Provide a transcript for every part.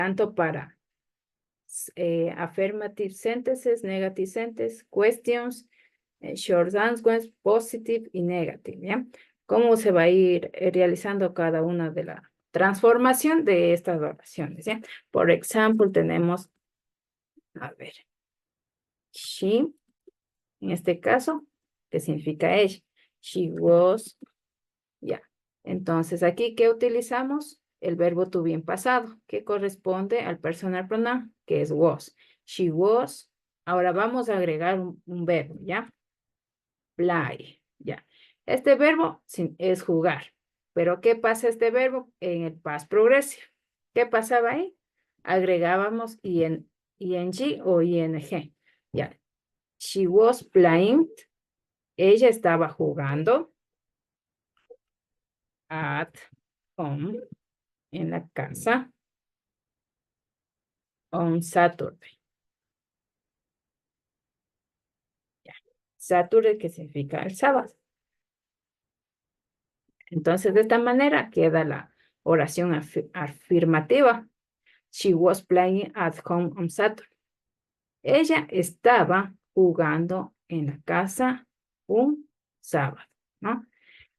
tanto para affirmative sentences, negative sentences, questions, short answers, positive y negative, ¿ya? Cómo se va a ir realizando cada una de la transformación de estas oraciones, ¿ya? Por ejemplo, tenemos, a ver, she, en este caso, ¿qué significa ella? She was, ya. Entonces, aquí, ¿qué utilizamos? El verbo to be en pasado, que corresponde al personal pronoun, que es was. She was. Ahora vamos a agregar un verbo, ¿ya? Play, ya. Este verbo es jugar. Pero, ¿qué pasa este verbo en el past progressive? ¿Qué pasaba ahí? Agregábamos ing o ing, ya. She was playing. Ella estaba jugando at home, en la casa, on Saturday. Ya. Saturday, que significa el sábado. Entonces, de esta manera queda la oración afirmativa. She was playing at home on Saturday. Ella estaba jugando en la casa un sábado, ¿no?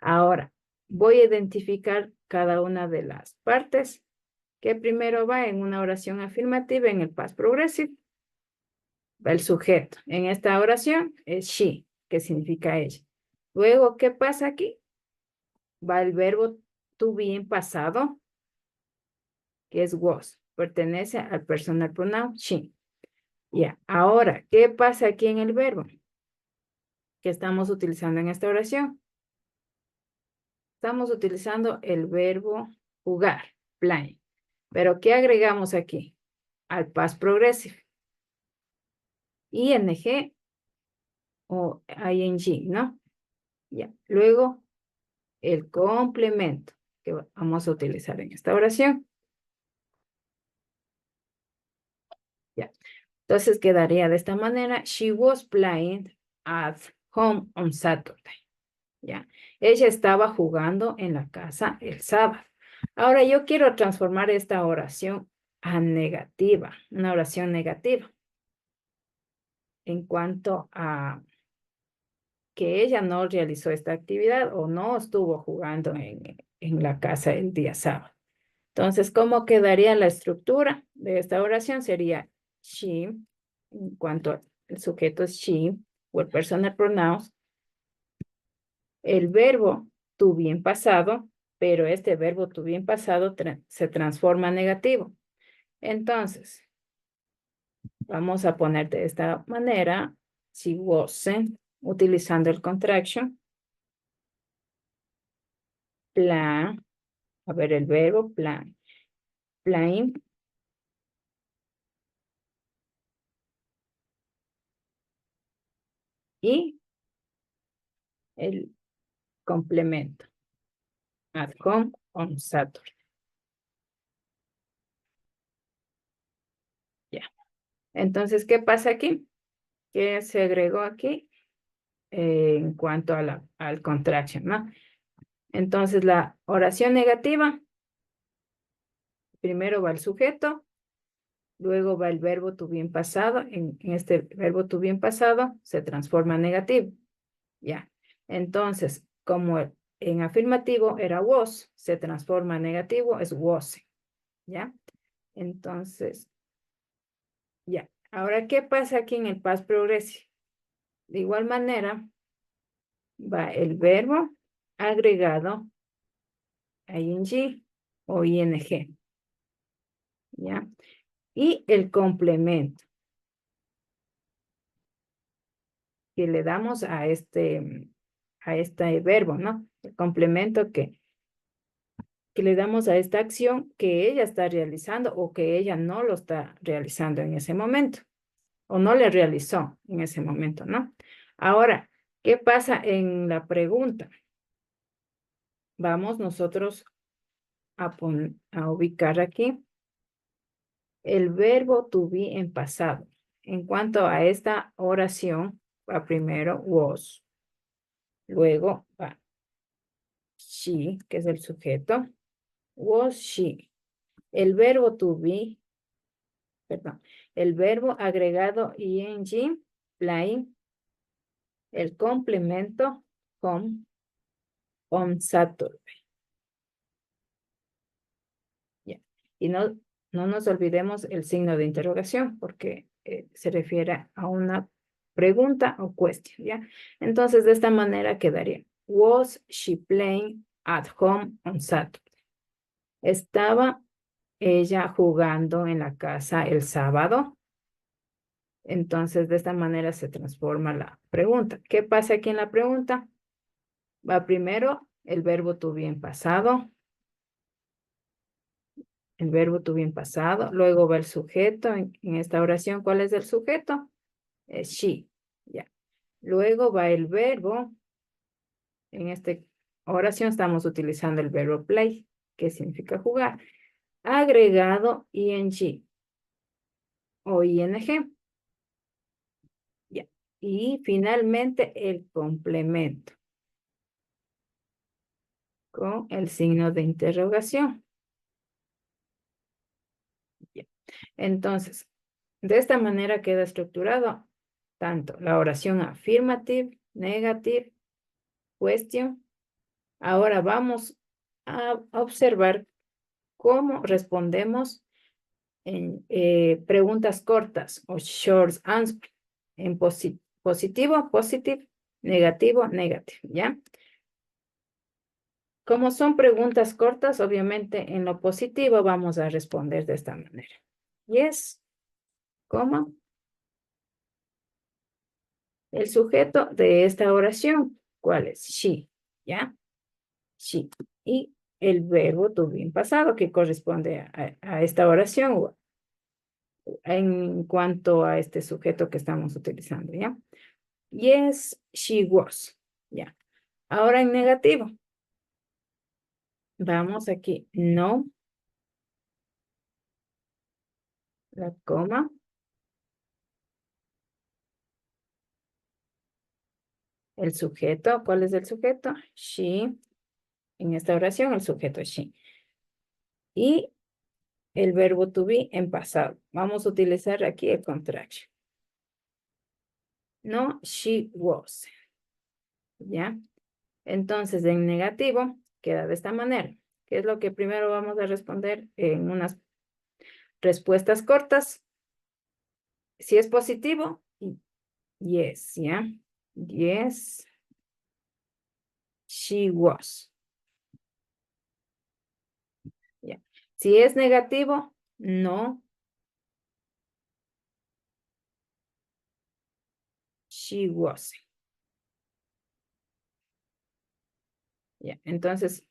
Ahora, voy a identificar cada una de las partes que primero va en una oración afirmativa en el past progressive. Va el sujeto. En esta oración es she, que significa ella. Luego, ¿qué pasa aquí? Va el verbo to be en pasado, que es was. Pertenece al personal pronoun she. Ya. Ahora, ¿qué pasa aquí en el verbo que estamos utilizando en esta oración? Estamos utilizando el verbo jugar, play. Pero ¿qué agregamos aquí? Al past progressive. ING o ING, ¿no? Ya. Luego, el complemento que vamos a utilizar en esta oración. Ya. Entonces quedaría de esta manera. She was playing at home on Saturday. Ya. Ella estaba jugando en la casa el sábado. Ahora yo quiero transformar esta oración a negativa, una oración negativa. En cuanto a que ella no realizó esta actividad o no estuvo jugando en la casa el día sábado. Entonces, ¿cómo quedaría la estructura de esta oración? Sería she, en cuanto al sujeto es she, o el personal pronouns, el verbo to be en pasado, pero este verbo to be en pasado se transforma a negativo. Entonces, vamos a poner de esta manera, she wasn't, utilizando el contraction, plan, a ver el verbo plan, playing, y el complemento, at home on Saturday. Ya. Entonces, ¿qué pasa aquí? ¿Qué se agregó aquí? En cuanto a al contraction, ¿no? Entonces, la oración negativa, primero va el sujeto, luego va el verbo to be en pasado. En este verbo to be en pasado se transforma en negativo. Ya. Entonces, como en afirmativo era was, se transforma en negativo, es wasn't. ¿Ya? Entonces, ya. Ahora, ¿qué pasa aquí en el past progressive? De igual manera, va el verbo agregado ing o ing. ¿Ya? Y el complemento que le damos a este verbo, ¿no? El complemento que le damos a esta acción que ella está realizando o que ella no lo está realizando en ese momento o no le realizó en ese momento, ¿no? Ahora, ¿qué pasa en la pregunta? Vamos nosotros a ubicar aquí el verbo to be en pasado. En cuanto a esta oración, va primero was, luego va she, que es el sujeto, was she. El verbo to be perdón, el verbo agregado ing, playing, el complemento home on Saturday. Ya. Y no nos olvidemos el signo de interrogación porque se refiere a una pregunta o cuestión, ¿ya? Entonces, de esta manera quedaría, was she playing at home on Saturday? ¿Estaba ella jugando en la casa el sábado? Entonces, de esta manera se transforma la pregunta. ¿Qué pasa aquí en la pregunta? Va primero el verbo to be en pasado, el verbo to be en pasado, luego va el sujeto en esta oración. ¿Cuál es el sujeto? Es she, ya. Luego va el verbo. En esta oración estamos utilizando el verbo play, que significa jugar. Agregado ing o ing. Ya. Y finalmente el complemento con el signo de interrogación. Ya. Entonces, de esta manera queda estructurado tanto la oración affirmative, negative, question. Ahora vamos a observar cómo respondemos en preguntas cortas o short answer en positivo, positive, negativo, negative, ¿ya? Como son preguntas cortas, obviamente en lo positivo vamos a responder de esta manera. Yes, ¿cómo? El sujeto de esta oración, ¿cuál es? She, ¿ya? She. Y el verbo to be en pasado que corresponde a esta oración en cuanto a este sujeto que estamos utilizando, ¿ya? Yes, she was, ¿ya? Ahora en negativo. Vamos aquí, no, la coma, el sujeto, ¿cuál es el sujeto? She, en esta oración el sujeto es she. Y el verbo to be en pasado. Vamos a utilizar aquí el contraction. No, she was. ¿Ya? Entonces, en negativo, queda de esta manera. ¿Qué es lo que primero vamos a responder en unas respuestas cortas? Si es positivo, yes, ¿ya? Yes, she was. ¿Ya? Si es negativo, no, she wasn't. ¿Ya? Entonces,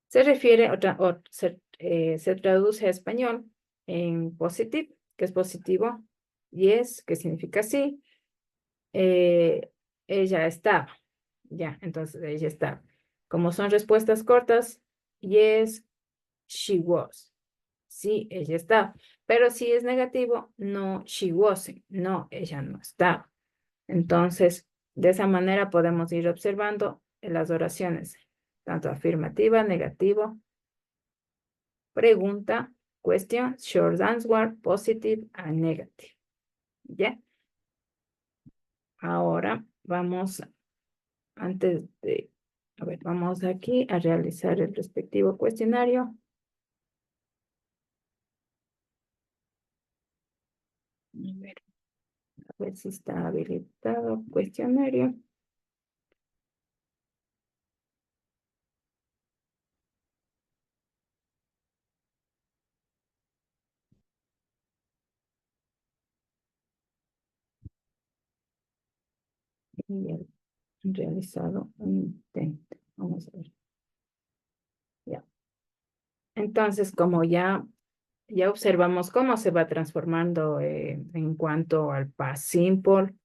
se refiere, se traduce a español en positivo, que es positivo, yes, que significa sí, ella estaba, ya, entonces ella estaba. Como son respuestas cortas, yes, she was, sí, ella estaba. Pero si es negativo, no, she wasn't, no, ella no estaba. Entonces, de esa manera podemos ir observando en las oraciones, tanto afirmativa, negativo, pregunta, question, short answer, positive and negative. ¿Ya? Ahora vamos, antes de, a ver, vamos aquí a realizar el respectivo cuestionario. A ver si está habilitado el cuestionario. Y he realizado un intento. Vamos a ver. Ya. Entonces, como ya observamos cómo se va transformando en cuanto al past simple,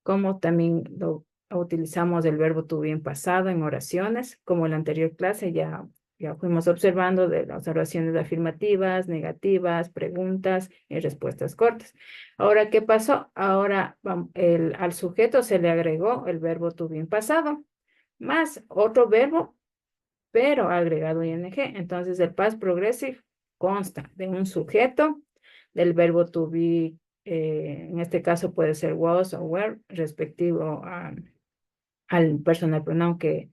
cómo también utilizamos el verbo to be en pasado en oraciones, como en la anterior clase ya fuimos observando de las oraciones afirmativas, negativas, preguntas y respuestas cortas. Ahora, ¿qué pasó? Ahora al sujeto se le agregó el verbo to be en pasado, más otro verbo pero agregado ing. Entonces, el past progressive consta de un sujeto, del verbo to be, en este caso puede ser was o were, respectivo al personal pronoun que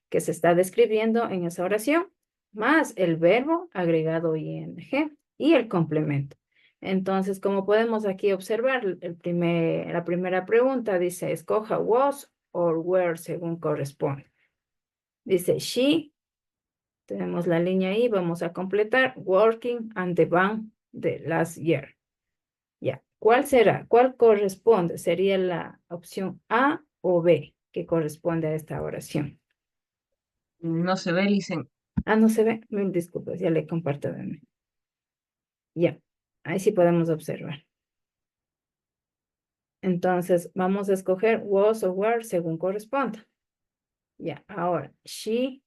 se está describiendo en esa oración, más el verbo agregado ing y el complemento. Entonces, como podemos aquí observar, la primera pregunta dice, escoja was or were según corresponde. Dice she, tenemos la línea ahí, vamos a completar, working and the van de last year. Ya, ¿cuál será? ¿Cuál corresponde? Sería la opción A o B que corresponde a esta oración. No se ve, dicen. Ah, no se ve. Mil disculpas, ya le comparto de mí. Ya, ahí sí podemos observar. Entonces, vamos a escoger was o were según corresponda. Ya, ahora, she,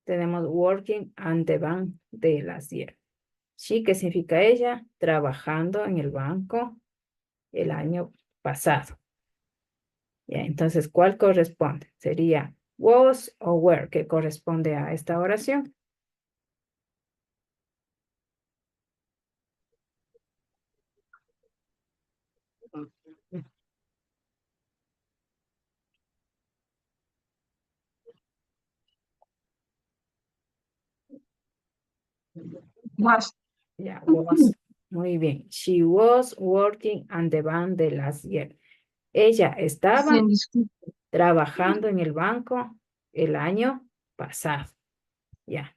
tenemos working and the bank de last year. She, ¿qué significa ella? Trabajando en el banco el año pasado. Ya, entonces, ¿cuál corresponde? Sería was o were, que corresponde a esta oración. Was. Ya, was. Muy bien. She was working on the bank the last year. Ella estaba Dicen, disculpe. trabajando en el banco el año pasado. Ya.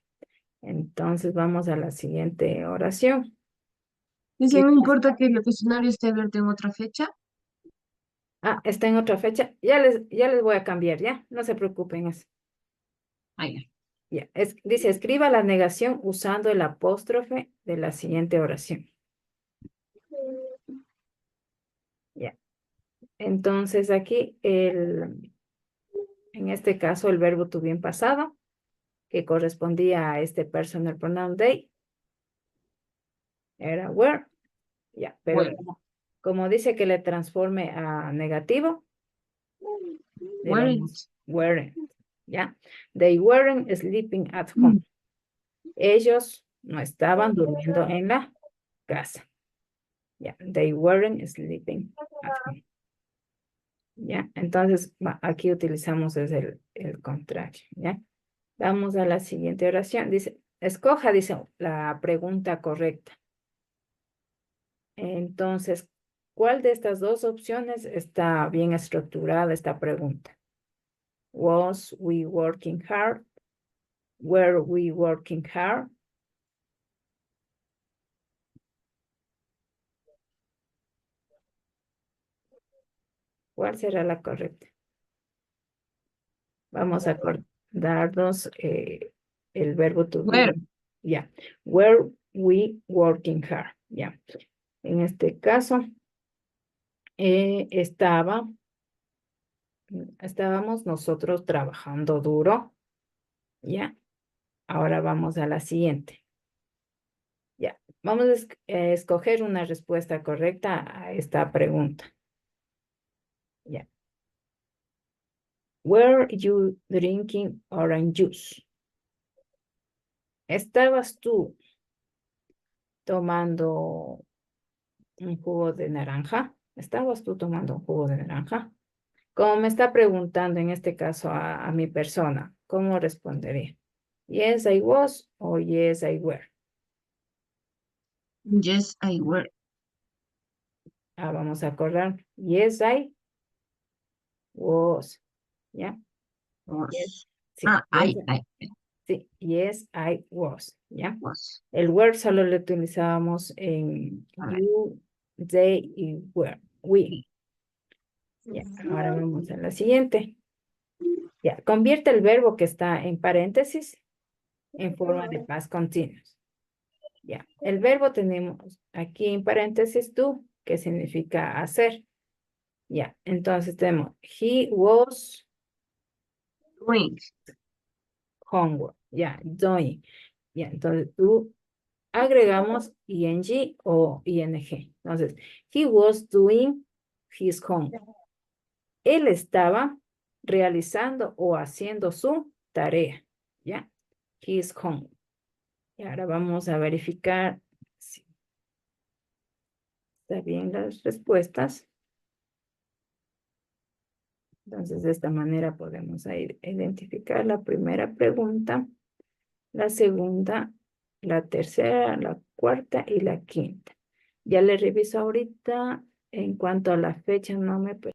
Entonces vamos a la siguiente oración. Dicen, no importa que el cuestionario esté abierto en otra fecha. Ah, está en otra fecha. Ya les voy a cambiar, ¿ya? No se preocupen. Ah, ya. Ya. Dice, escriba la negación usando el apóstrofe de la siguiente oración. Ya. Entonces aquí, en este caso, el verbo to be en pasado, que correspondía a este personal pronoun they, era were. Ya, pero Bueno, como dice que le transforme a negativo, le weren't. damos weren't. Ya. They weren't sleeping at home. Ellos no estaban durmiendo en la casa. Ya. They weren't sleeping at home. Ya. Entonces, aquí utilizamos el contrario. Ya. Vamos a la siguiente oración. Dice, escoja, dice, la pregunta correcta. Entonces, ¿cuál de estas dos opciones está bien estructurada esta pregunta? Was we working hard? Were we working hard? ¿Cuál será la correcta? Vamos a acordarnos el verbo to be. Were. Ya. Were we working hard? Ya. En este caso, estábamos nosotros trabajando duro. Ya. Ahora vamos a la siguiente. Ya. Vamos a escoger una respuesta correcta a esta pregunta. Ya. Were you drinking orange juice? ¿Estabas tú tomando un jugo de naranja? ¿Estabas tú tomando un jugo de naranja? Como me está preguntando en este caso a mi persona, ¿cómo respondería? Yes, I was o yes, I were. Yes, I were. Vamos a acordar. Yes, I was. ¿Ya? Yes. Was. Sí, Ah, yes, I sí, yes, I was. ¿Ya? was. El were solo lo utilizábamos en A ver. you, they y were. We. Ya, ahora vamos a la siguiente. Ya, convierte el verbo que está en paréntesis en forma de past continuous. Ya, el verbo tenemos aquí en paréntesis do, que significa hacer. Ya, entonces tenemos he was Doing. homework. Ya, doing. Ya, entonces do agregamos ing o ing. Entonces, he was doing his homework. Él estaba realizando o haciendo su tarea. ¿Ya? His homework. Y ahora vamos a verificar. Sí. Está bien las respuestas. Entonces, de esta manera podemos ahí identificar la primera pregunta, la segunda, la tercera, la cuarta y la quinta. Ya le reviso ahorita. En cuanto a la fecha, no me